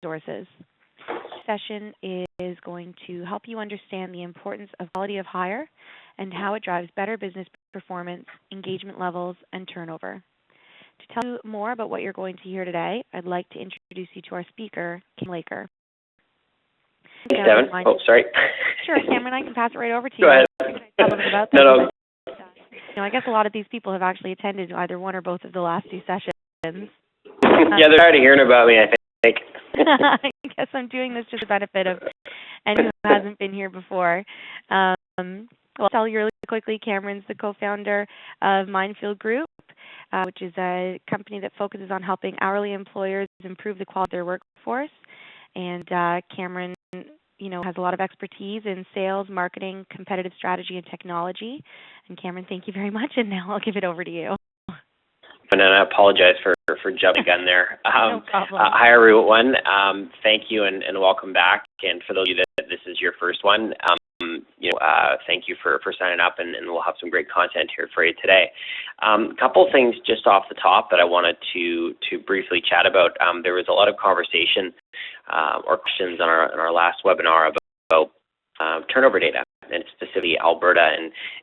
resources. This session is going to help you understand the importance of quality of hire and how it drives better business performance, engagement levels, and turnover. To tell you more about what you're going to hear today, I'd like to introduce you to our speaker, Kim Laker. Thanks, Devin. Oh, sorry. Sure, Cameron, I can pass it right over to you. Go ahead. Tell a little bit about this. No. I guess a lot of these people have actually attended either one or both of the last two sessions. Yeah, they're tired of hearing about me, I think. I guess I'm doing this just for the benefit of anyone who hasn't been here before. Well, I'll tell you really quickly, Cameron's the co-founder of MindField Group, which is a company that focuses on helping hourly employers improve the quality of their workforce. And Cameron, has a lot of expertise in sales, marketing, competitive strategy, and technology. And Cameron, thank you very much. And now I'll give it over to you. And I apologize for jumping the gun there. No problem. Hi, everyone. Thank you and welcome back. And for those of you that this is your first one, thank you for signing up, and we'll have some great content here for you today. A couple of things just off the top that I wanted to briefly chat about. There was a lot of conversation or questions on our last webinar about turnover data, and specifically Alberta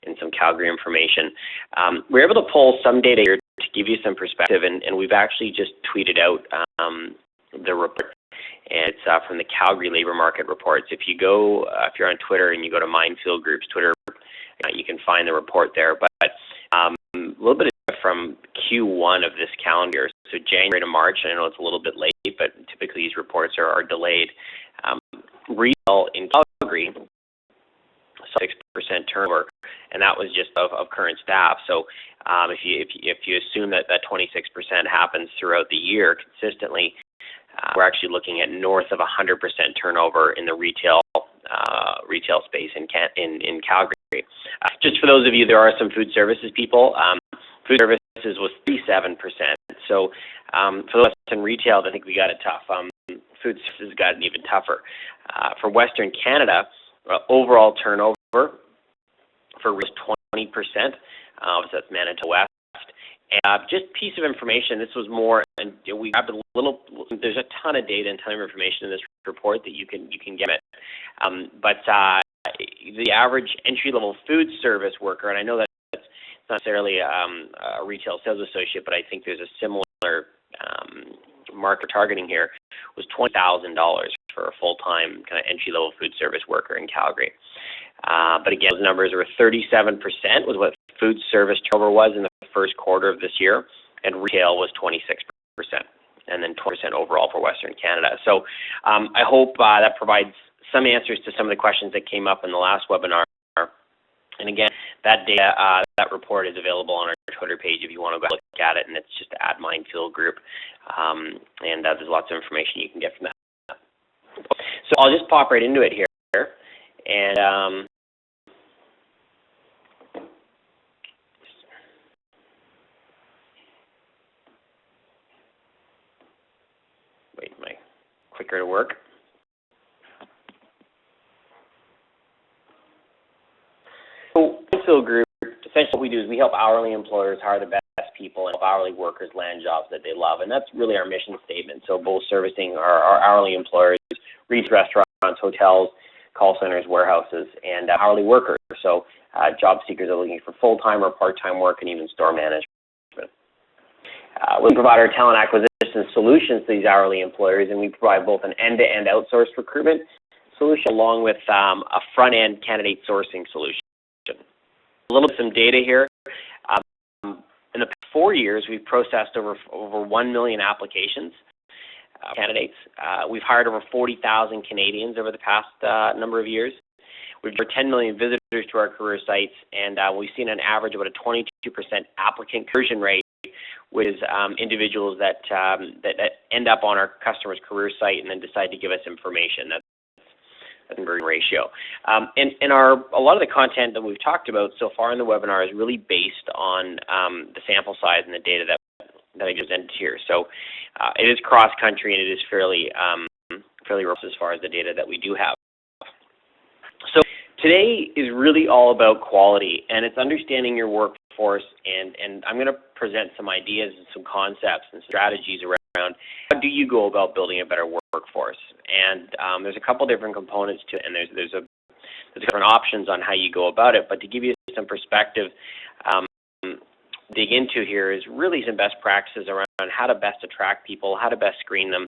and some Calgary information. We were able to pull some data here to give you some perspective, and we've actually just tweeted out the report. And it's from the Calgary Labor Market Reports. If you're on Twitter and you go to MindField Group's Twitter, you can find the report there. But a little bit from Q1 of this calendar year, so January to March. I know it's a little bit late, but typically these reports are delayed. Retail in Calgary, 6% turnover, and that was just of current staff. So if you assume that 26% happens throughout the year consistently, we're actually looking at north of 100% turnover in the retail space in Calgary. Just for those of you, there are some food services people. Food services was 37%. So for those in retail, I think we got it tough. Food services got it even tougher. For Western Canada, overall turnover for was 20%. So that's Manitoba West. And just piece of information, this was more, and we grabbed a little, there's a ton of data and ton of information in this report that you can get it. But the average entry-level food service worker, and I know that it's not necessarily a retail sales associate, but I think there's a similar market targeting here, was $20,000 for a full-time kind of entry-level food service worker in Calgary. But again, those numbers were 37% was what food service turnover was in the first quarter of this year, and retail was 26%, and then 20% overall for Western Canada. So I hope that provides some answers to some of the questions that came up in the last webinar. And again, that data, that report is available on our Twitter page if you want to go look at it, and it's just @MindField Group, and there's lots of information you can get from that. So I'll just pop right into it here, and wait my clicker to work. So MindField Group, essentially what we do is we help hourly employers hire the best people and help hourly workers land jobs that they love. And that's really our mission statement. So both servicing our hourly employers, restaurants, hotels, call centers, warehouses, and hourly workers. So job seekers are looking for full-time or part-time work, and even store management. We provide our talent acquisition solutions to these hourly employers, and we provide both an end-to-end outsourced recruitment solution along with a front-end candidate sourcing solution. A little bit of some data here. In the past 4 years, we've processed over 1 million applications, candidates. We've hired over 40,000 Canadians over the past number of years. We've over 10 million visitors to our career sites, and we've seen an average of about a 22% applicant conversion rate, which is individuals that end up on our customer's career site and then decide to give us information. That's a conversion ratio. And a lot of the content that we've talked about so far in the webinar is really based on the sample size and the data that I presented here. So it is cross-country, and it is fairly rough as far as the data that we do have. So today is really all about quality, and it's understanding your workforce, and I'm going to present some ideas and some concepts and strategies around how do you go about building a better workforce? And there's a couple different components to it, and there's different options on how you go about it. But to give you some perspective, dig into here is really some best practices around how to best attract people, how to best screen them,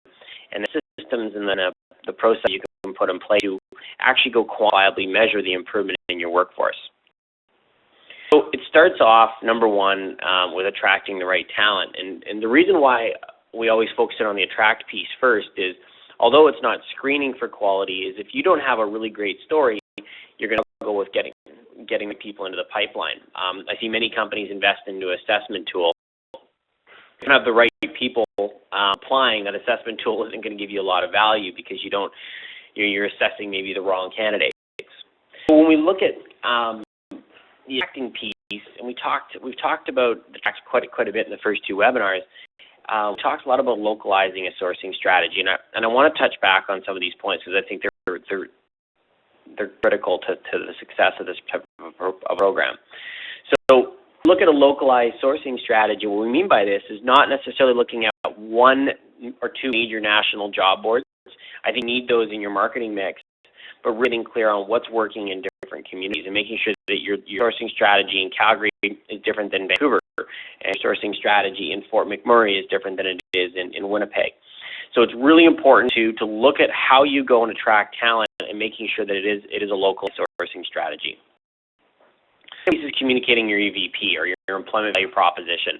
and the systems and then the process you can put in place to actually go quantifiably measure the improvement in your workforce. So it starts off, number one, with attracting the right talent. And the reason why we always focus in on the attract piece first is, although it's not screening for quality, is if you don't have a really great story, you're going to go with getting the people into the pipeline. I see many companies invest into assessment tool. If you have the right people applying, that assessment tool isn't going to give you a lot of value because you're assessing maybe the wrong candidates. So when we look at the acting piece, and we've talked about the tax quite a bit in the first two webinars. We talked a lot about localizing a sourcing strategy, and I want to touch back on some of these points because I think they're critical to the success of this type of program. So look at a localized sourcing strategy. What we mean by this is not necessarily looking at one or two major national job boards. I think you need those in your marketing mix, but really being clear on what's working in different communities and making sure that your sourcing strategy in Calgary is different than Vancouver, and your sourcing strategy in Fort McMurray is different than it is in Winnipeg. So it's really important to look at how you go and attract talent and making sure that it is a local sourcing strategy. This is communicating your EVP or your employment value proposition,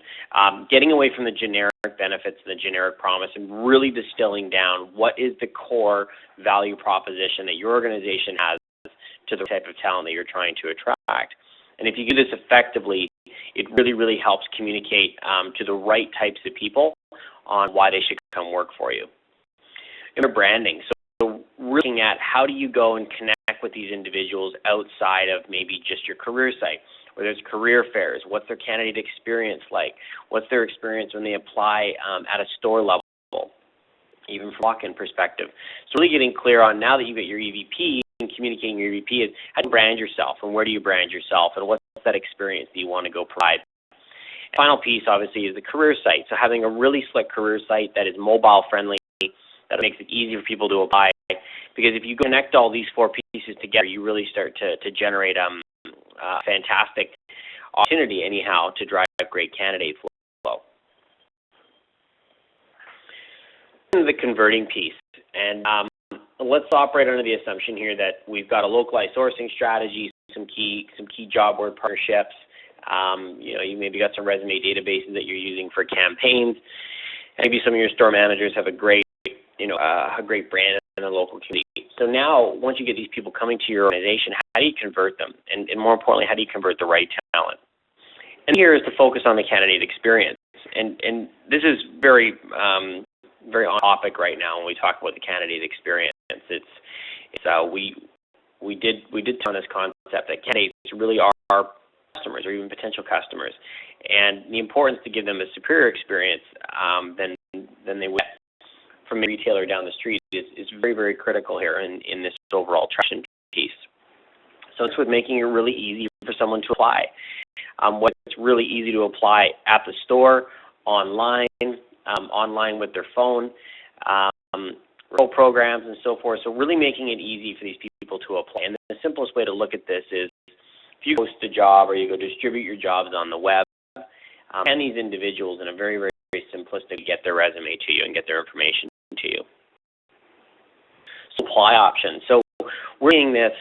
getting away from the generic benefits and the generic promise and really distilling down what is the core value proposition that your organization has to the type of talent that you're trying to attract. And if you do this effectively, it really, really helps communicate to the right types of people on why they should come work for you. And branding. So looking at how do you go and connect with these individuals outside of maybe just your career site, where there's career fairs, what's their candidate experience like, what's their experience when they apply at a store level, even from a walk-in perspective. So really getting clear on, now that you've got your EVP, and communicating your EVP, is how do you brand yourself and where do you brand yourself and what's that experience that you want to go provide. The final piece, obviously, is the career site. So having a really slick career site that is mobile friendly, that makes it easy for people to apply. Because if you connect all these four pieces together, you really start to generate a fantastic opportunity, anyhow, to drive great candidate flow. The converting piece, and let's operate under the assumption here that we've got a localized sourcing strategy, some key job board partnerships. You maybe got some resume databases that you're using for campaigns. Maybe some of your store managers have a great brand in the local community. So now, once you get these people coming to your organization, how do you convert them? And more importantly, how do you convert the right talent? And here is the focus on the candidate experience. And this is very on topic right now when we talk about the candidate experience. We did on this concept that candidates really are customers or even potential customers, and the importance to give them a superior experience than they would from a retailer down the street is very, very critical here in this overall traction piece. So it's with making it really easy for someone to apply. What's really easy to apply at the store, online with their phone, referral programs and so forth. So really making it easy for these people to apply. And the simplest way to look at this is if you post a job or you go distribute your jobs on the web, and these individuals in a very, very, very simplistic get their resume to you and get their information to you. Supply options. So we're seeing this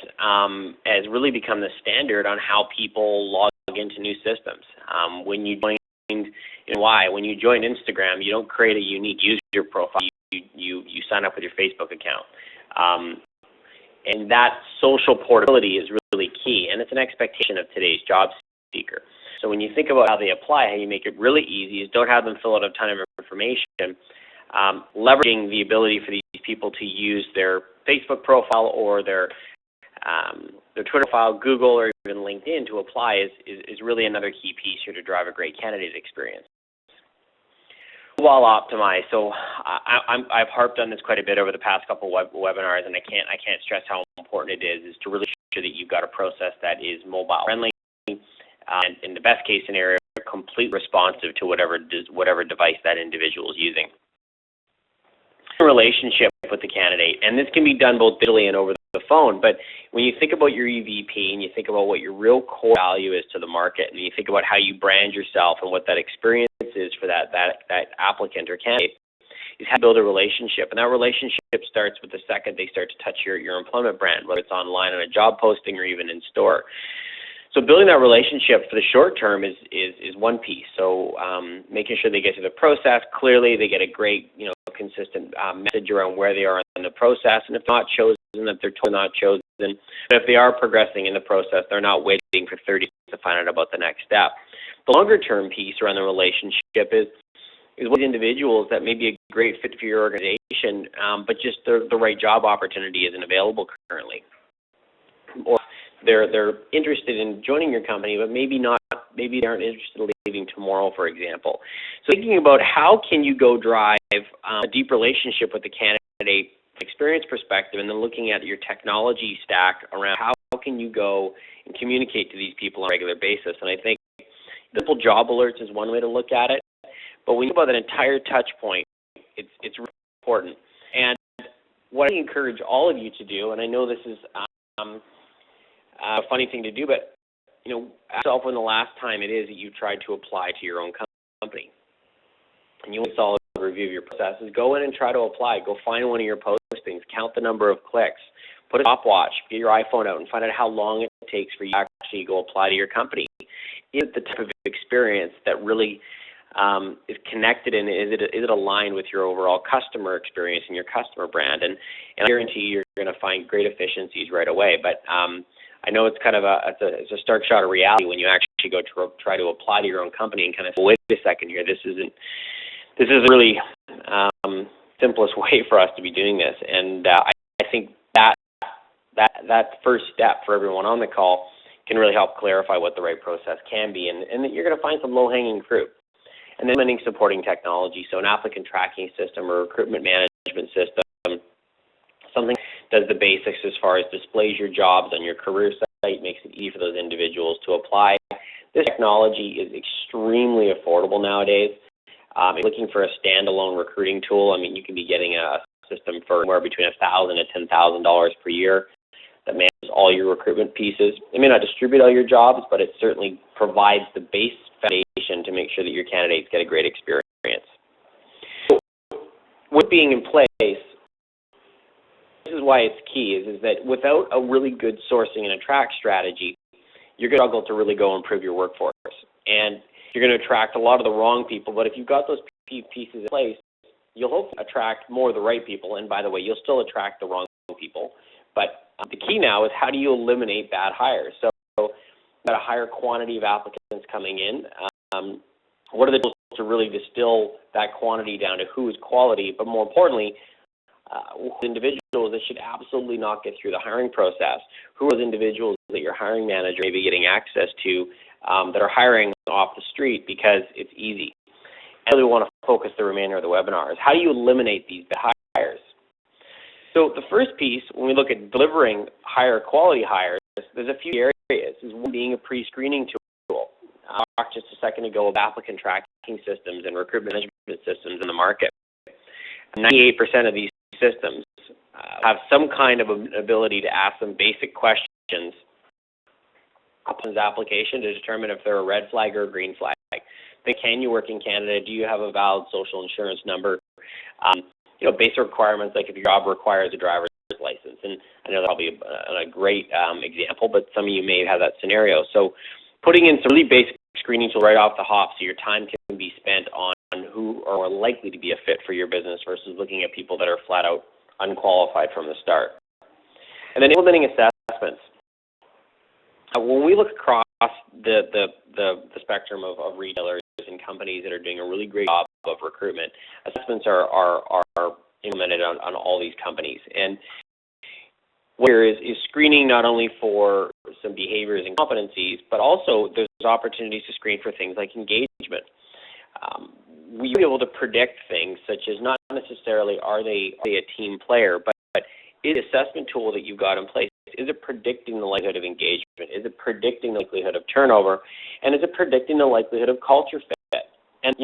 as really become the standard on how people log into new systems. When you join Instagram, you don't create a unique user profile. You sign up with your Facebook account. And that social portability is really key, and it's an expectation of today's job seeker. So when you think about how they apply, how you make it really easy is don't have them fill out a ton of information. Leveraging the ability for these people to use their Facebook profile or their Twitter profile, Google, or even LinkedIn to apply is really another key piece here to drive a great candidate experience. Mobile optimized. So I've harped on this quite a bit over the past couple webinars, and I can't stress how important it is to really make sure that you've got a process that is mobile friendly, and in the best case scenario, completely responsive to whatever device that individual is using. relationship with the candidate, and this can be done both digitally and over the phone, but when you think about your EVP and you think about what your real core value is to the market, and you think about how you brand yourself and what that experience is for that applicant or candidate, is how to build a relationship. And that relationship starts with the second they start to touch your employment brand, whether it's online on a job posting or even in store. So building that relationship for the short term is one piece. So making sure they get through the process clearly, they get a great, consistent message around where they are in the process, and if not chosen, that they're totally not chosen. But if they are progressing in the process, they're not waiting for 30 days to find out about the next step. The longer term piece around the relationship is with individuals that may be a great fit for your organization, but just the right job opportunity isn't available currently, or they're interested in joining your company, but maybe they aren't interested in leaving tomorrow, for example. So thinking about how can you go drive a deep relationship with the candidate experience perspective, and then looking at your technology stack around how can you go and communicate to these people on a regular basis. And I think simple job alerts is one way to look at it, but when you think about that entire touch point, it's really important. And what I encourage all of you to do, and I know this is a funny thing to do, but ask yourself when the last time it is that you tried to apply to your own company, and you want a solid review of your processes. Go in and try to apply. Go find one of your postings, count the number of clicks, put a stopwatch, get your iPhone out, and find out how long it takes for you to actually go apply to your company. Is it the type of experience that really is connected, and is it aligned with your overall customer experience and your customer brand? And I guarantee you're going to find great efficiencies right away. But I know it's kind of it's a stark shot of reality when you actually go to try to apply to your own company and kind of say, wait a second here, this is a really simplest way for us to be doing this. And I think that first step for everyone on the call can really help clarify what the right process can be, and that you're going to find some low-hanging fruit. And then implementing supporting technology, so an applicant tracking system or recruitment management system, something that does the basics as far as displays your jobs on your career site, makes it easy for those individuals to apply. This technology is extremely affordable nowadays. If you're looking for a standalone recruiting tool, you can be getting a system for anywhere between $1,000 to $10,000 per year that manages all your recruitment pieces. It may not distribute all your jobs, but it certainly provides the base foundation to make sure that your candidates get a great experience. So, with being in place, this is why it's key, is that without a really good sourcing and attract strategy, you're going to struggle to really go improve your workforce. And you're going to attract a lot of the wrong people, but if you've got those pieces in place, you'll hopefully attract more of the right people. And by the way, you'll still attract the wrong people. But the key now is how do you eliminate bad hires? So got a higher quantity of applicants coming in. What are the tools to really distill that quantity down to who is quality, but more importantly, individuals that should absolutely not get through the hiring process? Who are those individuals that your hiring manager may be getting access to that are hiring off the street because it's easy? And we want to focus the remainder of the webinar is how do you eliminate these bad hires? So the first piece, when we look at delivering higher quality hires, there's a few areas. One being a pre-screening tool. I talked just a second ago of applicant tracking systems and recruitment management systems in the market. 98% of these systems have some kind of an ability to ask some basic questions upon the application to determine if they're a red flag or a green flag. Can you work in Canada? Do you have a valid social insurance number? Basic requirements like if your job requires a driver's license. And I know that'll be a great example, but some of you may have that scenario. So putting in some really basic screening tools right off the hop so your time can be spent on who are more likely to be a fit for your business versus looking at people that are flat out unqualified from the start. And then implementing assessments. When we look across the spectrum of retailers and companies that are doing a really great job of recruitment, assessments are implemented on all these companies. And where is screening not only for some behaviors and competencies, but also there's opportunities to screen for things like engagement. We'll be able to predict things such as not necessarily are they a team player, but is the assessment tool that you've got in place, is it predicting the likelihood of engagement? Is it predicting the likelihood of turnover? And is it predicting the likelihood of culture fit? And,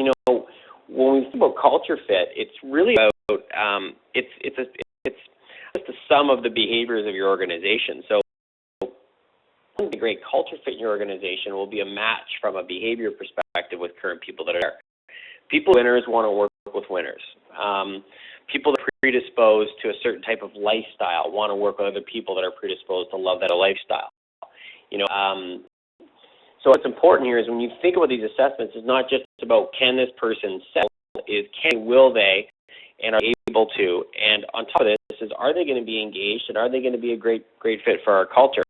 when we think about culture fit, it's really about it's just the sum of the behaviors of your organization. So a great culture fit in your organization will be a match from a behavior perspective with current people that are there. People winners want to work with winners. People that are predisposed to a certain type of lifestyle want to work with other people that are predisposed to love that lifestyle. So what's important here is when you think about these assessments, it's not just about can this person sell, is will they, and are able to. And on top of this is, are they going to be engaged, and are they going to be a great fit for our culture?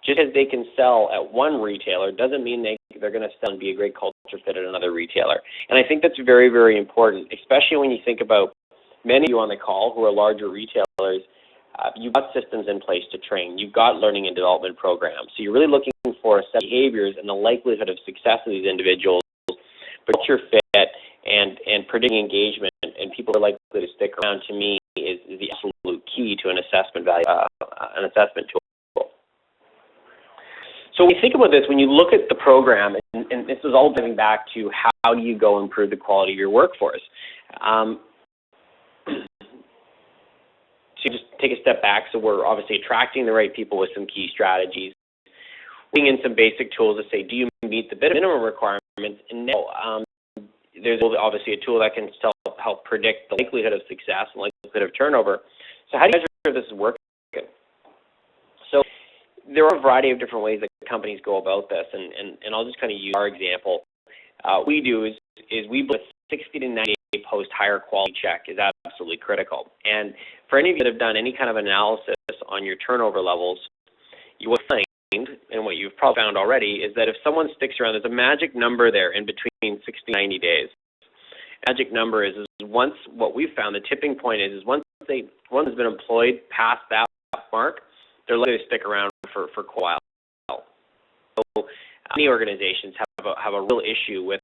Just as they can sell at one retailer doesn't mean they're going to sell and be a great culture fit at another retailer. And I think that's very, very important, especially when you think about many of you on the call who are larger retailers. You've got systems in place to train. You've got learning and development programs. So you're really looking for a set of behaviors and the likelihood of success of these individuals, culture fit, and predicting engagement, and people are likely to stick around, to me, is the absolute key to an assessment value, an assessment tool. So when you think about this, when you look at the program, and this is all getting back to how do you go improve the quality of your workforce. So just take a step back. So we're obviously attracting the right people with some key strategies, putting in some basic tools to say, do you meet the minimum requirements? And now there's obviously a tool that can help predict the likelihood of success and likelihood of turnover. So how do you measure if this is working? So there are a variety of different ways that companies go about this, and I'll just kind of use our example. What we do is we put 60 to 90 day post-hire quality check is absolutely critical. And for any of you that have done any kind of analysis on your turnover levels, you will find, and what you've probably found already, is that if someone sticks around, there's a magic number there in between 60 and 90 days. Magic number is once, what we've found, the tipping point is once has been employed past that mark, they're likely to stick around for quite a while. So many organizations have a real issue with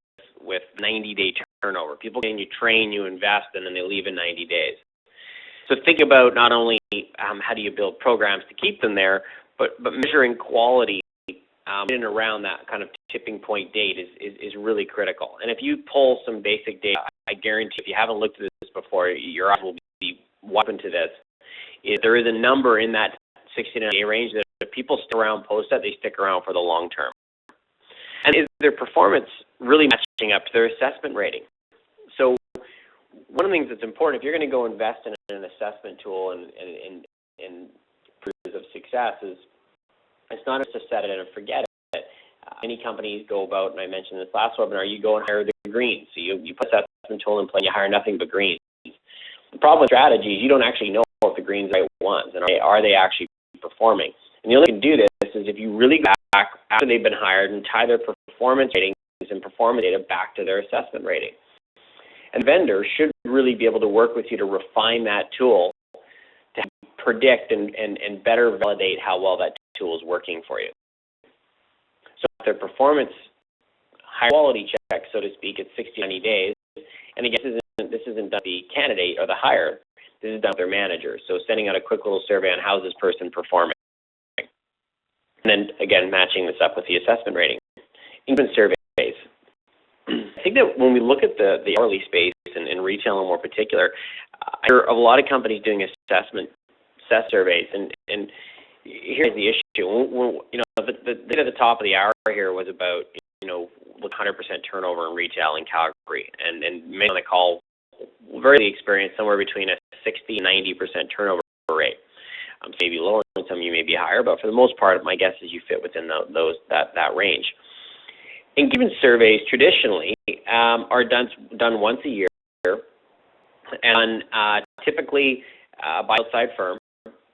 90-day turnover. People can, you train, you invest, and then they leave in 90 days. So think about not only how do you build programs to keep them there, but measuring quality in and around that kind of tipping point date is really critical. And if you pull some basic data, I guarantee if you haven't looked at this before, your eyes will be open to this. There is a number in that 60-day range that if people stick around post that, they stick around for the long term. And is their performance really matching up to their assessment rating? So one of the things that's important, if you're going to go invest in an assessment tool and proof of success, is it's not just to set it and forget it. Many companies go about, and I mentioned this last webinar, you go and hire the greens. So you put that assessment tool in play, you hire nothing but greens. The problem with strategy is you don't actually know if the greens are the right ones, and are they actually performing. And the only way to do this is if you really go back after they've been hired and tie their performance ratings and performance data back to their assessment rating. And vendors should really be able to work with you to refine that tool to predict and better validate how well that tool is working for you. So if their performance high quality check, so to speak, at 60, 90 days, and again, this isn't done the candidate or the hire, this is done with their manager. So sending out a quick little survey on how's this person performing. And then, again, matching this up with the assessment rating. Even surveys. I think that when we look at the hourly space and retail in more particular, I hear a lot of companies doing assess surveys, and here's the issue. The data at the top of the hour here was about 100% turnover in retail in Calgary, and many on the call very experienced somewhere between a 60 and 90% turnover rate. Maybe lower, and some of you may be higher, but for the most part, my guess is you fit within that range. Engagement surveys traditionally are done once a year, and typically by an outside firm.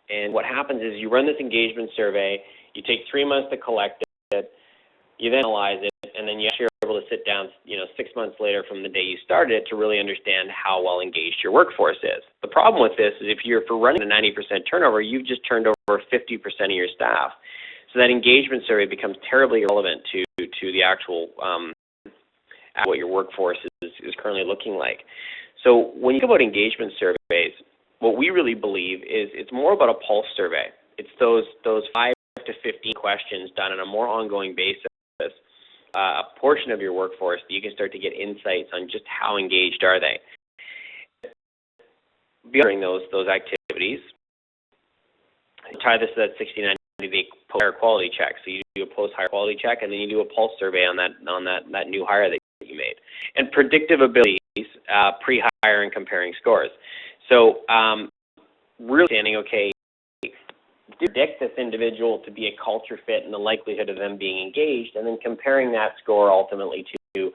And what happens is you run this engagement survey, you take 3 months to collect it, you then analyze it, and then you're able to sit down 6 months later from the day you started it to really understand how well engaged your workforce is. The problem with this is if you're running a 90% turnover, you've just turned over 50% of your staff. So that engagement survey becomes terribly irrelevant to the actual what your workforce is currently looking like. So when you think about engagement surveys, what we really believe is it's more about a pulse survey. It's those 5 to 15 questions done on a more ongoing basis, a portion of your workforce that you can start to get insights on just how engaged are they. beyond those activities, tie this to that 60-90-day post-hire quality check. So you do a post-hire quality check, and then you do a pulse survey on that new hire that you made. And predictive abilities, pre-hire and comparing scores. So really understanding, okay, predict this individual to be a culture fit and the likelihood of them being engaged, and then comparing that score ultimately to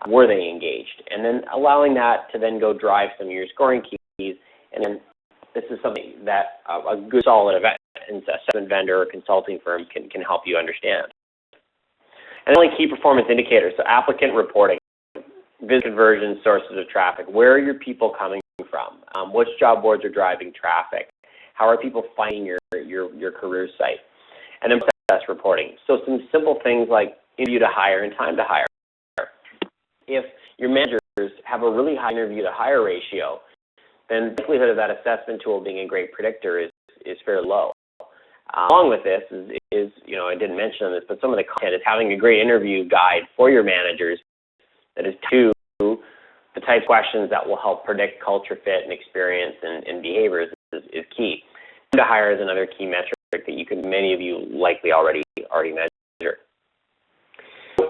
were they engaged, and then allowing that to then go drive some of your scoring keys. And then this is something that a good solid assessment vendor or consulting firm can help you understand. And then key performance indicators, so applicant reporting, visit conversion, sources of traffic. Where are your people coming from? Which job boards are driving traffic? How are people finding your career site? And then process reporting. So some simple things like interview to hire and time to hire. If your managers have a really high interview to hire ratio, then the likelihood of that assessment tool being a great predictor is fairly low. Along with this is, I didn't mention this, but some of the content is having a great interview guide for your managers that is to the type of questions that will help predict culture fit and experience and behaviors is key. Time to hire is another key metric that many of you likely already measure.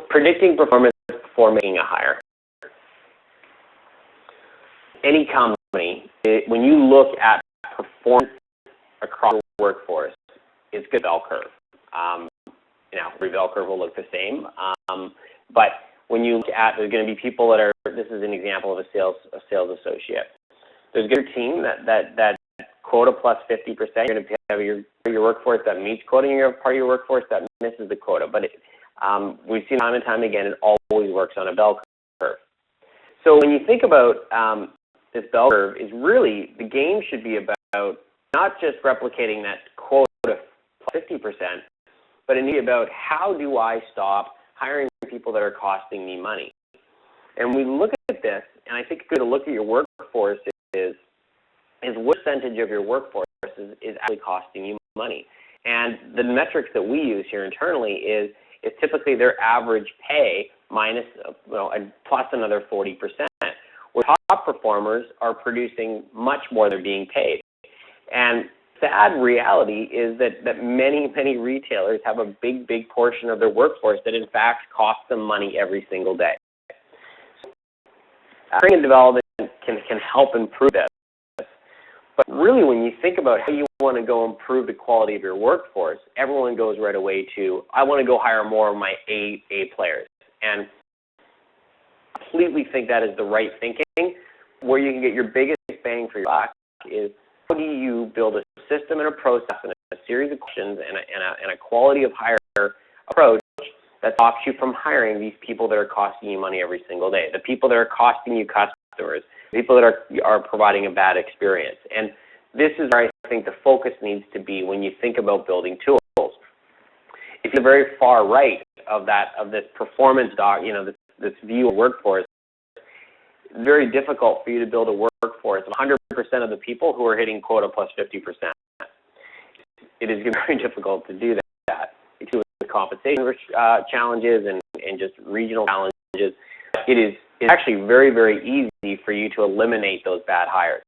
Predicting performance before making a hire. Any company, when you look at performance across the workforce, it's good bell curve. Every bell curve will look the same, but when you look at, there's going to be people that are, this is an example of a sales associate. There's going to be a team that quota plus 50%. You're going to have your workforce that meets quota, and you have part of your workforce that misses the quota. But we've seen time and time again, it always works on a bell curve. So when you think about this bell curve, is really, the game should be about not just replicating that quota plus 50%, but it needs about how do I stop hiring people that are costing me money. And we look at this, and I think it's good to look at your workforce is what percentage of your workforce is actually costing you money. And the metrics that we use here internally is typically their average pay minus, plus another 40%. Where top performers are producing much more than they're being paid. And sad reality is that many retailers have a big portion of their workforce that in fact costs them money every single day. Training and development can help improve this. But really, when you think about how you want to go improve the quality of your workforce, everyone goes right away to, I want to go hire more of my A players. And I completely think that is the right thinking. Where you can get your biggest bang for your buck is, how do you build a system and a process and a series of questions and a quality of hire approach that stops you from hiring these people that are costing you money every single day, the people that are costing you customers, the people that are providing a bad experience. And this is where I think the focus needs to be when you think about building tools. If you're very far right of this performance this view of workforce, it's very difficult for you to build a workforce of 100% of the people who are hitting quota plus 50%. It is very difficult to do that. With compensation challenges and just regional challenges, it's actually very easy for you to eliminate those bad hires.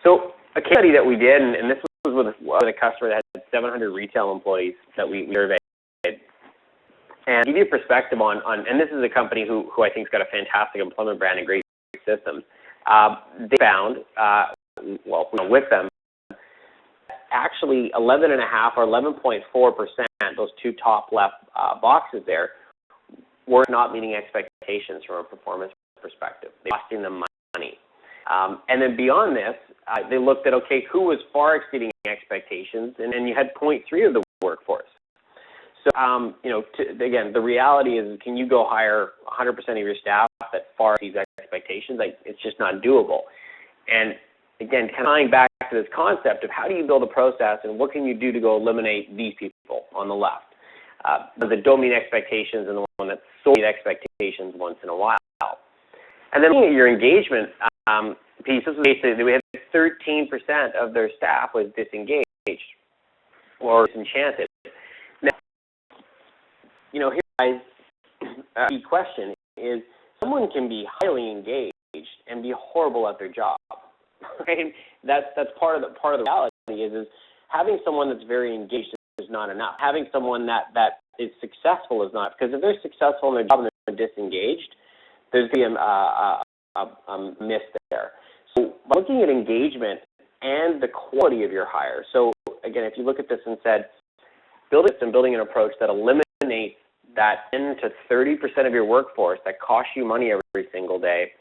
So a case study that we did, and this was with a customer that had 700 retail employees that we surveyed. And to give you a perspective on and this is a company who I think has got a fantastic employment brand and great systems. They found, with them, actually 11.5 or 11.4%, those two top left boxes there, were not meeting expectations from a performance perspective. They were costing them money. And then beyond this, they looked at, who was far exceeding expectations, and you had 0.3 of the workforce. So, again, the reality is, can you go hire 100% of your staff that far exceeds expectations? It's just not doable. And again, kind of tying back to this concept of how do you build a process and what can you do to go eliminate these people on the left, the don't meet expectations and the one that so meet expectations once in a while. And then looking at your engagement piece, this is basically we had 13% of their staff was disengaged or disenchanted. Now, here, guys, the question is, someone can be highly engaged and be horrible at their job. Right? That's part of the reality is having someone that's very engaged is not enough. Having someone that is successful is not, because if they're successful in their job and they're disengaged, there's going to be a miss there. So by looking at engagement and the quality of your hire. So again, if you look at this and said, building an approach that eliminates that 10 to 30% of your workforce that costs you money every single day,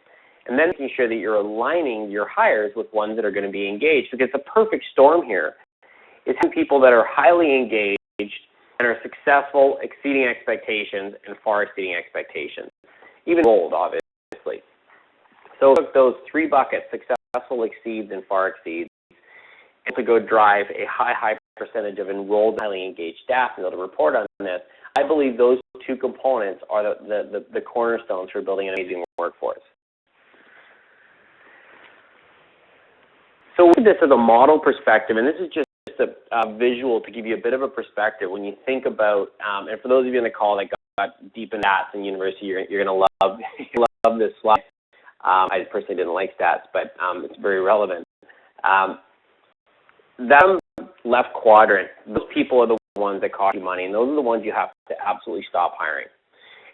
and then making sure that you're aligning your hires with ones that are going to be engaged, because the perfect storm here is having people that are highly engaged and are successful, exceeding expectations, and far exceeding expectations, even enrolled, obviously. So those three buckets, successful, exceeds, and far exceeds, and to go drive a high percentage of enrolled, highly engaged staff and be able to report on this, I believe those two components are the cornerstones for building an amazing workforce. So with this as a model perspective, and this is just a visual to give you a bit of a perspective when you think about, and for those of you on the call that got deep in stats in university, you're going to love this slide. I personally didn't like stats, but it's very relevant. That left quadrant, those people are the ones that cost you money, and those are the ones you have to absolutely stop hiring.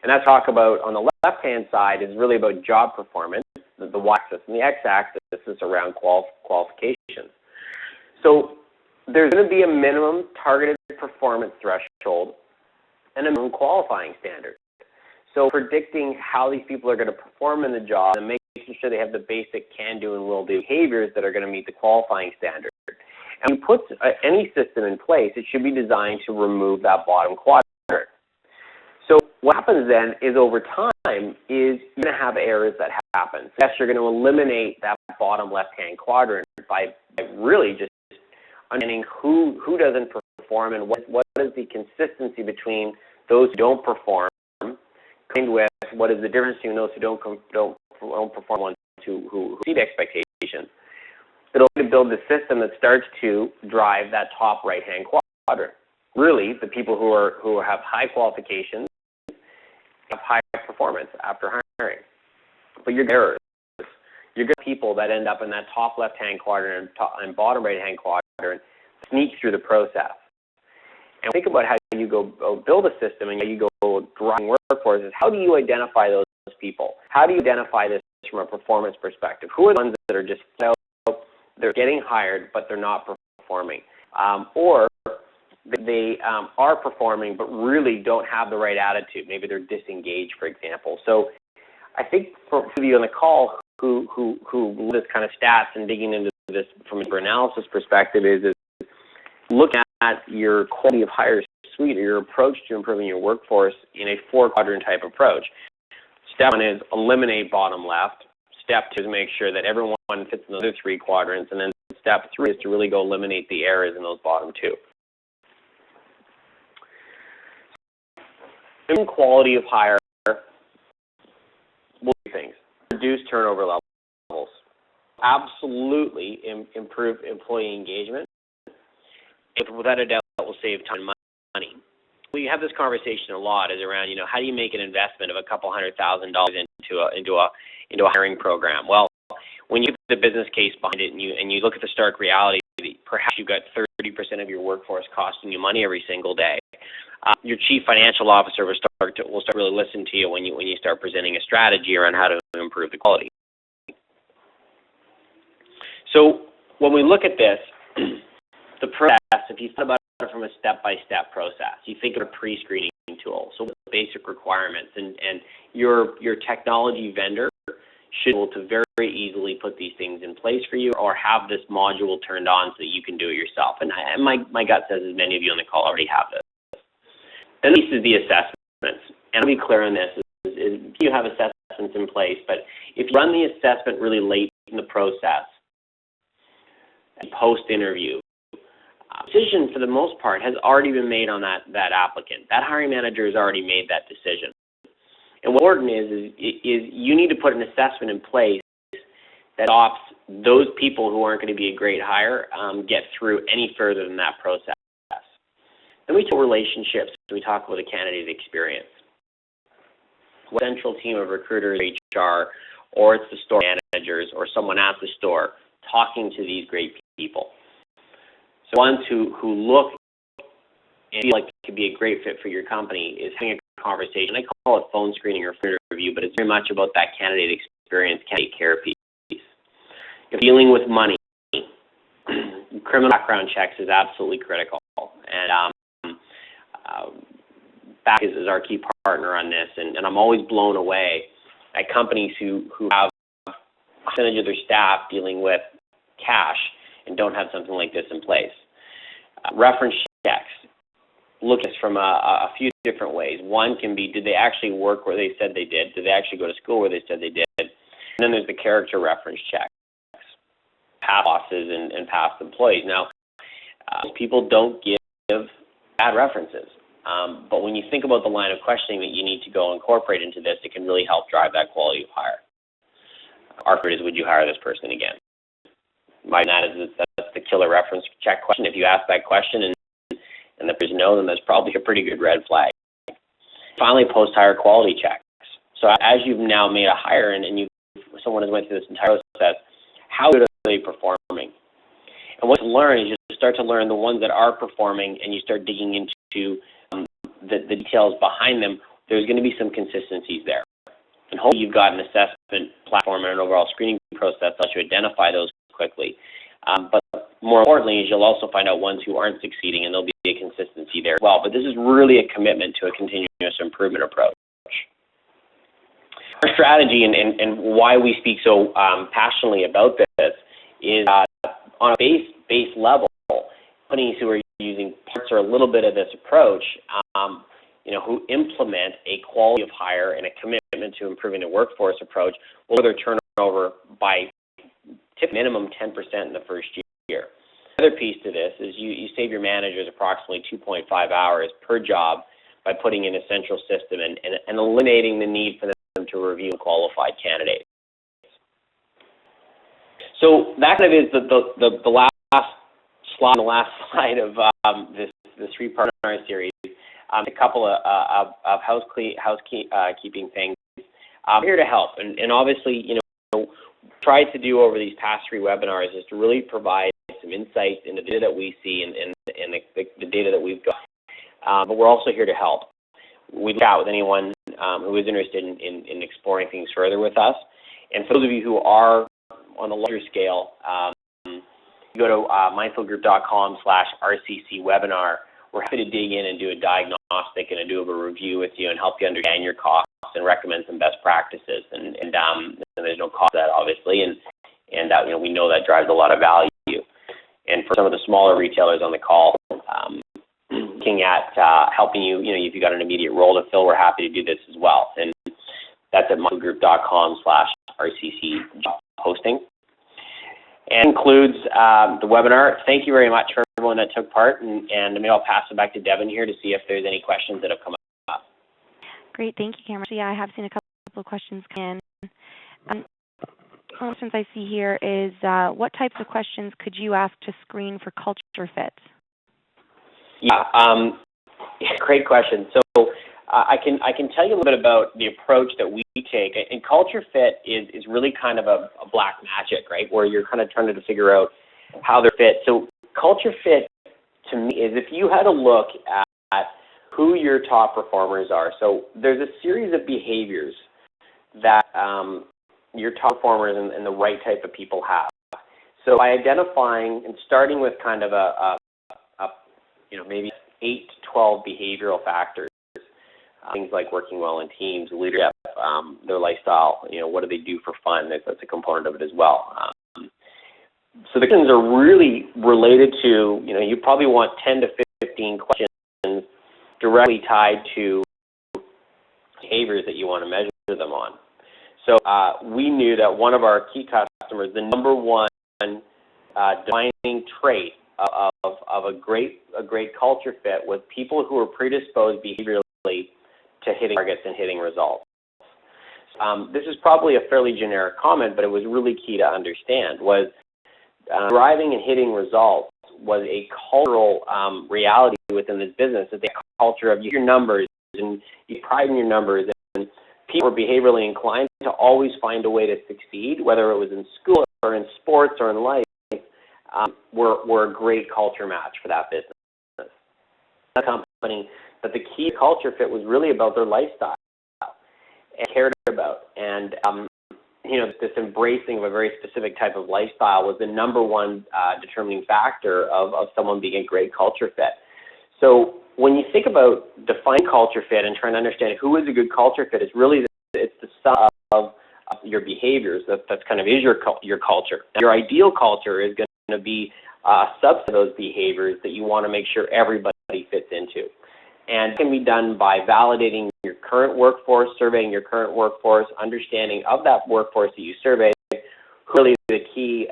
And I talk about on the left-hand side is really about job performance, the y-axis, and the x-axis is around qualifications. So there's going to be a minimum targeted performance threshold and a minimum qualifying standard. So predicting how these people are going to perform in the job and making sure they have the basic can-do and will-do behaviors that are going to meet the qualifying standard. And when you put any system in place, it should be designed to remove that bottom quadrant. So what happens then is over time is you're going to have errors that happen. So yes, you're going to eliminate that bottom left-hand quadrant by really just understanding who doesn't perform and what is the consistency between those who don't perform, combined with what is the difference between those who don't perform and ones who exceed expectations. It'll build the system that starts to drive that top right-hand quadrant. Really, the people who have high qualifications have high performance after hiring. But you're errors. You're going to people that end up in that top left-hand quadrant and bottom right-hand quadrant sneak through the process. And think about how you go build a system and how you go drive workforces. How do you identify those people? How do you identify this from a performance perspective? Who are the ones that are just they're getting hired but they're not performing, or they are performing but really don't have the right attitude? Maybe they're disengaged, for example. So I think for you on the call who this kind of stats and digging into this from an analysis perspective is look at your quality of hire suite or your approach to improving your workforce in a 4-quadrant type approach. Step 1 is eliminate bottom left. Step 2 is make sure that everyone fits in the other 3 quadrants. And then step 3 is to really go eliminate the errors in those bottom 2. In quality of hire, we'll do things. Reduce turnover levels. Absolutely improve employee engagement. Without a doubt, will save time and money. We have this conversation a lot is around, how do you make an investment of a couple $100,000 into a hiring program? Well, when you put the business case behind it and you look at the stark reality, perhaps you've got 30% of your workforce costing you money every single day. Your chief financial officer will start to really listen to you when you start presenting a strategy around how to improve the quality. So when we look at this, the process, if you think about it from a step-by-step process, you think of a pre-screening tool. So basic requirements, and your technology vendor should be able to very easily put these things in place for you, or have this module turned on so that you can do it yourself. And my gut says, as many of you on the call already have this. Then this is the assessments. And I'll be clear on this: is you have assessments in place, but if you run the assessment really late in the process, post-interview, decision for the most part has already been made on that applicant. That hiring manager has already made that decision. And what important is you need to put an assessment in place that stops those people who aren't going to be a great hire get through any further than that process. Then we talk relationships. We talk about the candidate experience. What central team of recruiters, HR, or it's the store managers or someone at the store talking to these great people. So ones who look and feel like it could be a great fit for your company is having a conversation. I call it phone screening or phone interview, but it's very much about that candidate experience, candidate care piece. If dealing with money, criminal background checks is absolutely critical. And back is our key partner on this, and I'm always blown away at companies who have a percentage of their staff dealing with cash and don't have something like this in place. Reference checks. Look at this from a few different ways. One can be, did they actually work where they said they did? Did they actually go to school where they said they did? And then there's the character reference checks, past bosses and past employees. Now, people don't give bad references. But when you think about the line of questioning that you need to go incorporate into this, it can really help drive that quality of hire. Our question is, would you hire this person again? That's the killer reference check question. If you ask that question and the person no, then that's probably a pretty good red flag. Finally, post-hire quality checks. So as you've now made a hire and someone has went through this entire process, how good are they performing? And what you learn is you start to learn the ones that are performing, and you start digging into the details behind them. There's going to be some consistencies there. And hopefully you've got an assessment platform and an overall screening process that lets you identify those quickly. But more importantly is you'll also find out ones who aren't succeeding, and there'll be a consistency there as well. But this is really a commitment to a continuous improvement approach. Our strategy and why we speak so passionately about this is on a base level, companies who are using parts or a little bit of this approach, who implement a quality of hire and a commitment to improving the workforce approach, will lower their turnover by minimum 10% in the first year. The other piece to this is you save your managers approximately 2.5 hours per job by putting in a central system and eliminating the need for them to review qualified candidates. So that kind of is the last slide of this three-part series. A couple of housekeeping things. I'm here to help, and obviously, tried to do over these past three webinars is to really provide some insights into the data that we see and the data that we've got. But we're also here to help. We chat with anyone who is interested in exploring things further with us. And for those of you who are on the larger scale, go to mindfieldgroup.com/RCC webinar. We're happy to dig in and do a diagnostic and do a review with you and help you understand your costs and recommend some best practices. And there's no cost to that, obviously, and we know that drives a lot of value. And for some of the smaller retailers on the call, looking at helping you, if you've got an immediate role to fill, we're happy to do this as well. And that's at mindfieldgroup.com/RCC hosting. And includes the webinar. Thank you very much for everyone that took part, and maybe I'll pass it back to Devin here to see if there's any questions that have come up. Great, thank you, Cameron. So yeah, I have seen a couple of questions come in. Questions I see here is what types of questions could you ask to screen for culture fit? Yeah, great question. So I can tell you a little bit about the approach that we take. And culture fit is really kind of a black magic, right, where you're kind of trying to figure out how they're fit. So culture fit to me is if you had a look at who your top performers are. So there's a series of behaviors that your top performers and the right type of people have. So by identifying and starting with kind of a maybe 8 to 12 behavioral factors, things like working well in teams, leadership, their lifestyle, what do they do for fun? That's a component of it as well. So the questions are really related to, you probably want 10 to 15 questions directly tied to behaviors that you want to measure them on. So we knew that one of our key customers, the number one defining trait of a great culture fit was people who are predisposed behaviorally to hitting targets and hitting results. This is probably a fairly generic comment, but it was really key to understand, was driving and hitting results was a cultural reality within this business. It's a culture of your numbers, and you pride in your numbers, and people were behaviorally inclined to always find a way to succeed, whether it was in school or in sports or in life, were a great culture match for that business. That company, but the key culture fit was really about their lifestyle and cared about. And, this embracing of a very specific type of lifestyle was the number one determining factor of someone being a great culture fit. So when you think about defining culture fit and trying to understand who is a good culture fit, it's really it's the sum of your behaviors. That's kind of is your culture. Now, your ideal culture is going to be a subset of those behaviors that you want to make sure everybody fits into. And it can be done by validating your current workforce, surveying your current workforce, understanding of that workforce that you survey, who really the key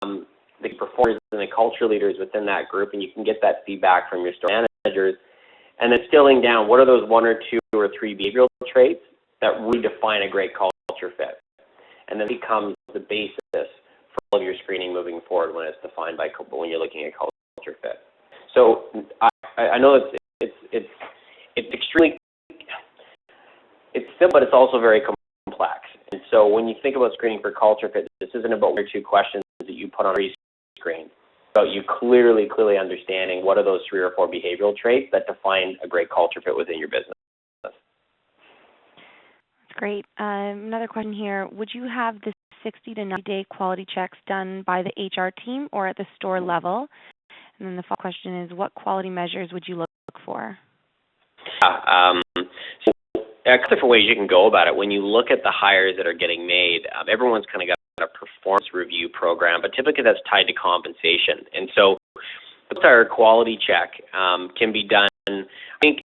the performers and the culture leaders within that group, and you can get that feedback from your store managers, and then distilling down what are those 1 or 2 or 3 behavioral traits that really define a great culture fit. And then it becomes the basis for all of your screening moving forward when it's defined by when you're looking at culture fit. So I know it's extremely simple, but it's also very complex. And so when you think about screening for culture fit, this isn't about 1 or 2 questions that you put on a screen. So you clearly understanding what are those 3 or 4 behavioral traits that define a great culture fit within your business. That's great. Another question here. Would you have the 60 to 90-day quality checks done by the HR team or at the store level? And then the follow-up question is, what quality measures would you look for? So there are different ways you can go about it. When you look at the hires that are getting made, everyone's kind of got a performance review program, but typically that's tied to compensation. And so our quality check can be done, I think,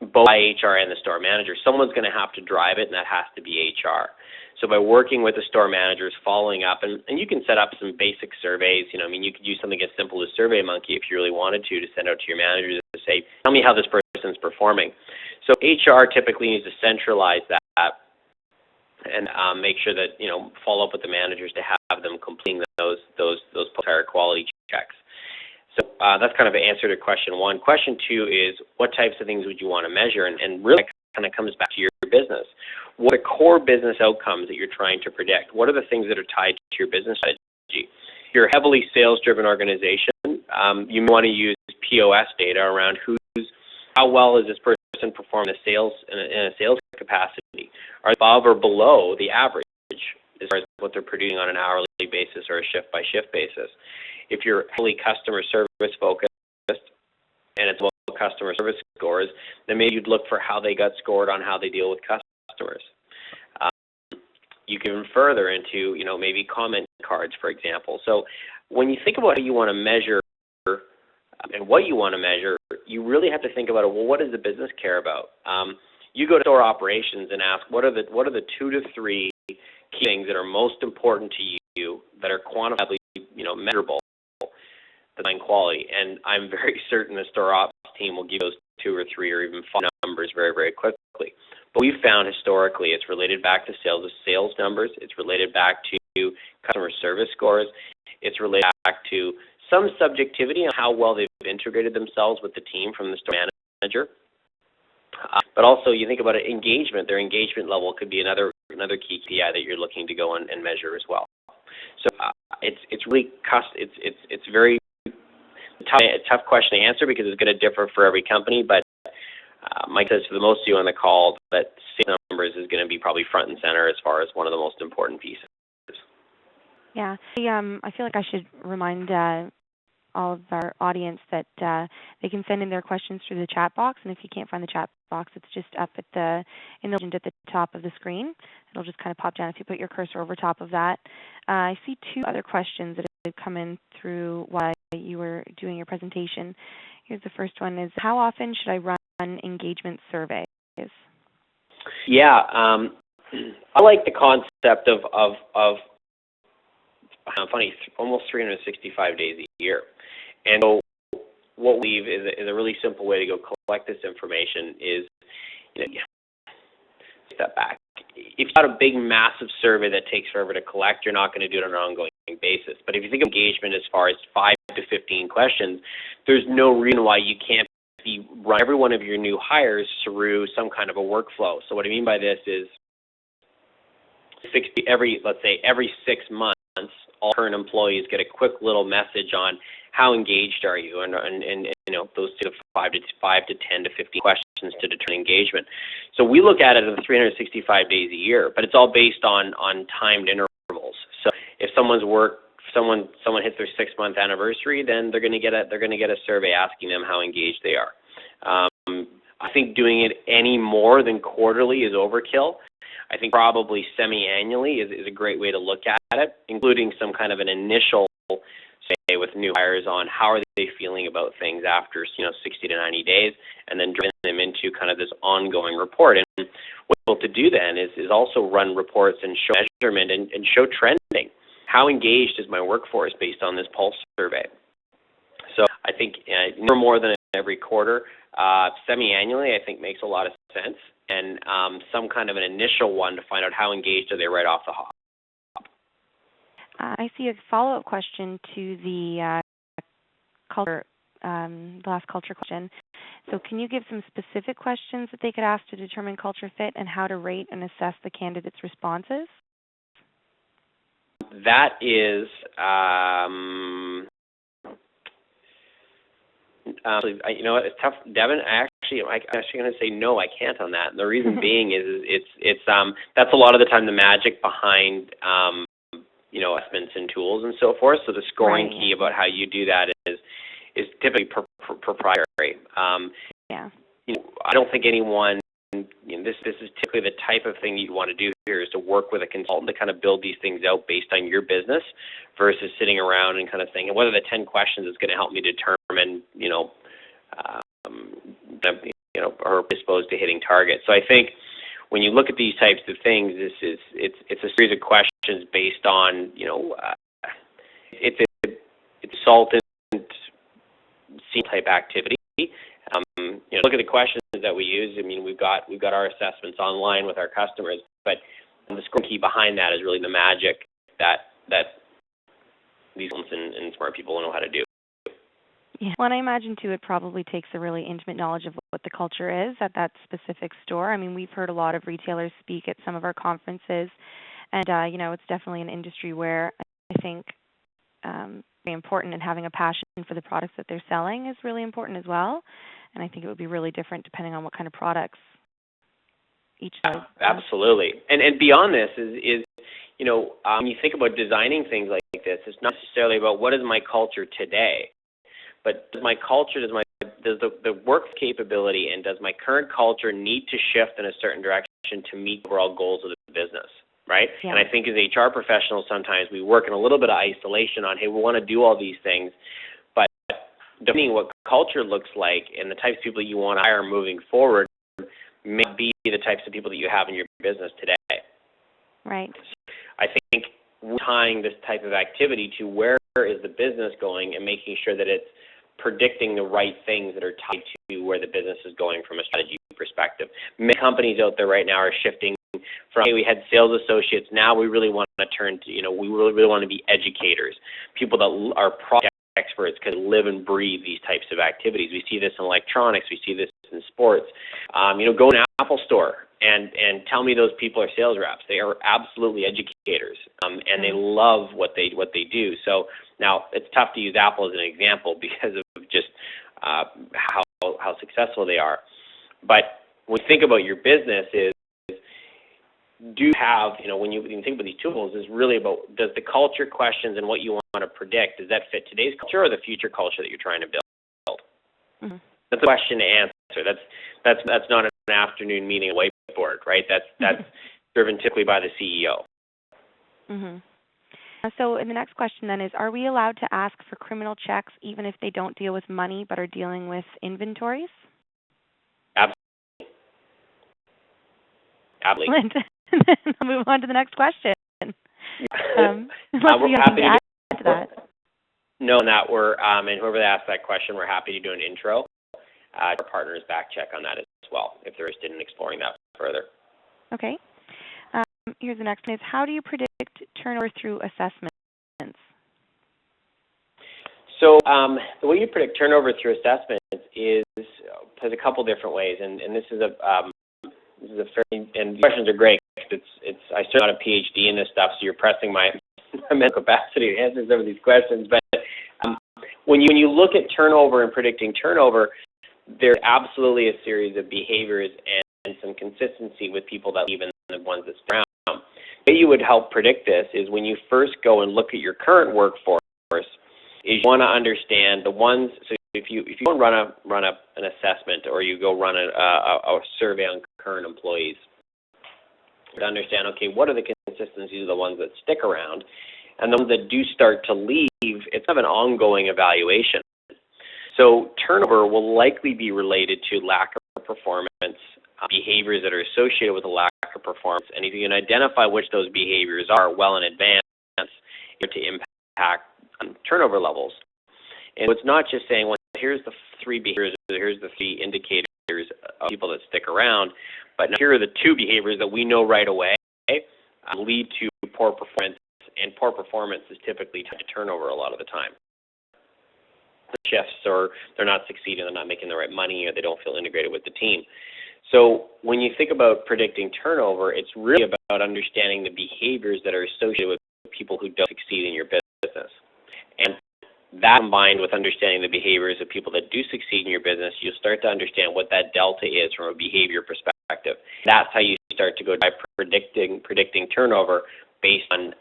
both by HR and the store manager. Someone's going to have to drive it, and that has to be HR. So by working with the store managers, following up, and you can set up some basic surveys. You could use something as simple as SurveyMonkey if you really wanted to send out to your managers to say, tell me how this person's performing. So HR typically needs to centralize that and make sure that, follow up with the managers to have them completing those post-hire quality checks. So that's kind of an answer to question 1. Question 2 is, what types of things would you want to measure? And really that kind of comes back to your business. What are core business outcomes that you're trying to predict? What are the things that are tied to your business strategy? If you're a heavily sales-driven organization, you may want to use POS data around how well is this person performing in a sales capacity? Are they above or below the average as far as what they're producing on an hourly basis or a shift-by-shift basis? If you're heavily customer service focused and it's low customer service scores, then maybe you'd look for how they got scored on how they deal with customers. You can further into, maybe comment cards, for example. So when you think about how you want to measure and what you want to measure, you really have to think about it. Well, what does the business care about? You go to store operations and ask, what are the 2 to 3 key things that are most important to you that are quantifiably, measurable, design quality? And I'm very certain the store ops team will give those 2 or 3 or even 5 numbers very, very quickly. But we've found historically it's related back to sales numbers. It's related back to customer service scores. It's related back to some subjectivity on how well they've integrated themselves with the team from the store manager. But also, you think about it, engagement. Their engagement level could be another key KPI that you're looking to go and measure as well. So it's really it's very tough question to answer because it's going to differ for every company. But Mike says for the most of you on the call that sales numbers is going to be probably front and center as far as one of the most important pieces. Yeah, I feel like I should remind all of our audience that they can send in their questions through the chat box, and if you can't find the chat box, it's just up at the legend at the top of the screen. It'll just kind of pop down if you put your cursor over top of that. I see 2 other questions that have come in through while you were doing your presentation. Here's the first one: is how often should I run engagement surveys? Yeah, I like the concept of almost 365 days a year. And so what we leave is a really simple way to go collect this information is, step back. If you've got a big, massive survey that takes forever to collect, you're not going to do it on an ongoing basis. But if you think of engagement as far as 5 to 15 questions, there's no reason why you can't run every one of your new hires through some kind of a workflow. So what I mean by this is, let's say every 6 months, all current employees get a quick little message on how engaged are you, and those 5 to 10 to 15 questions to determine engagement. So we look at it in 365 days a year, but it's all based on timed intervals. So if someone hits their 6-month anniversary, then they're going to get a survey asking them how engaged they are. I think doing it any more than quarterly is overkill. I think probably semi-annually is a great way to look at it, including some kind of an initial say with new hires on how are they feeling about things after 60 to 90 days, and then driving them into kind of this ongoing report. And what we're able to do then is also run reports and show measurement and show trending. How engaged is my workforce based on this pulse survey? So I think no more than every quarter, semi-annually, I think makes a lot of sense, and some kind of an initial one to find out how engaged are they right off the hop. I see a follow-up question to the culture, the last culture question. So can you give some specific questions that they could ask to determine culture fit and how to rate and assess the candidates' responses? That is, it's tough, Devin. I'm actually going to say no, I can't on that. And the reason being is it's that's a lot of the time the magic behind assessments and tools and so forth. So the scoring key about how you do that is typically proprietary. I don't think anyone. This is typically the type of thing you'd want to do here is to work with a consultant to kind of build these things out based on your business versus sitting around and kind of thinking whether the 10 questions is going to help me determine, are disposed to hitting targets. So I think when you look at these types of things, it's a series of questions based on, it's a consultant type activity. Look at the questions that we use. I mean, we've got our assessments online with our customers, but the scoring key behind that is really the magic that these and smart people know how to do. Yeah. Well, and I imagine too, it probably takes a really intimate knowledge of what the culture is at that specific store. I mean, we've heard a lot of retailers speak at some of our conferences, and it's definitely an industry where I think very important, and having a passion for the products that they're selling is really important as well. And I think it would be really different depending on what kind of products each does. Absolutely. And beyond this is when you think about designing things like this, it's not necessarily about what is my culture today, but does my culture, does the work capability, and does my current culture need to shift in a certain direction to meet the overall goals of the business? Right? Yeah. And I think as HR professionals, sometimes we work in a little bit of isolation on, hey, we want to do all these things, but defining what culture looks like and the types of people you want to hire moving forward may be the types of people that you have in your business today. Right. I think tying this type of activity to where is the business going and making sure that it's predicting the right things that are tied to where the business is going from a strategy perspective. Many companies out there right now are shifting from, hey, we had sales associates, now we really want to turn to, we really want to be educators, people that are product experts, because live and breathe these types of activities. We see this in electronics, we see this in sports. Go to an Apple store and tell me those people are sales reps. They are absolutely educators, and they love what they do. So now it's tough to use Apple as an example because of just how successful they are. But when you think about your business, do you have, when you think about these tools, is really about, does the culture questions and what you want to predict, does that fit today's culture or the future culture that you're trying to build? Mm-hmm. That's a question to answer. That's not an afternoon meeting whiteboard, right? That's driven typically by the CEO. Mm-hmm. So the next question then is, are we allowed to ask for criminal checks even if they don't deal with money but are dealing with inventories? Absolutely. I'll move on to the next question. We're happy to add to that. No, and whoever asked that question, we're happy to do an intro. Our partners back check on that as well if they're interested in exploring that further. Okay. Here's the next one: is how do you predict turnover through assessments? So the way you predict turnover through assessments has a couple different ways, and this is a fairly, and the questions are great. I I started out a PhD in this stuff, so you're pressing my mental capacity to answer some of these questions. But when you look at turnover and predicting turnover, there's absolutely a series of behaviors and some consistency with people that leave and the ones that stay around. The way you would help predict this is when you first go and look at your current workforce, is you want to understand the ones. So if you go and run an assessment, or you go run a survey on current employees, to understand, okay, what are the consistencies of the ones that stick around, and the ones that do start to leave, it's kind of an ongoing evaluation. So turnover will likely be related to lack of performance, behaviors that are associated with a lack of performance, and if you can identify which those behaviors are well in advance, to impact turnover levels. And it's not just saying, well, here's the 3 behaviors, or here's the 3 indicators of people that stick around, but now here are the 2 behaviors that we know right away lead to poor performance, and poor performance is typically tied to turnover a lot of the time. Shifts, or they're not succeeding, they're not making the right money, or they don't feel integrated with the team. So when you think about predicting turnover, it's really about understanding the behaviors that are associated with people who don't succeed in your business. And that, combined with understanding the behaviors of people that do succeed in your business, you'll start to understand what that delta is from a behavior perspective. That's how you start to go by predicting turnover based on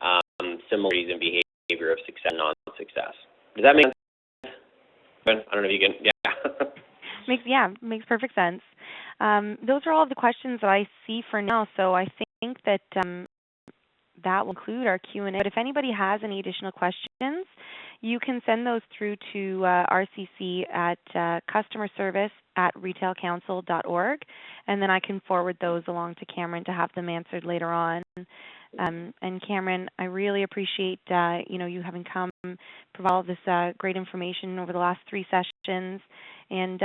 similarities in behavior of success and non-success. Does that make sense? I don't know if you can, Makes perfect sense. Those are all the questions that I see for now, so I think that that will conclude our Q&A. But if anybody has any additional questions, you can send those through to RCC at customerservice@retailcouncil.org, and then I can forward those along to Cameron to have them answered later on. And Cameron, I really appreciate you having come, provide all this great information over the last 3 sessions, and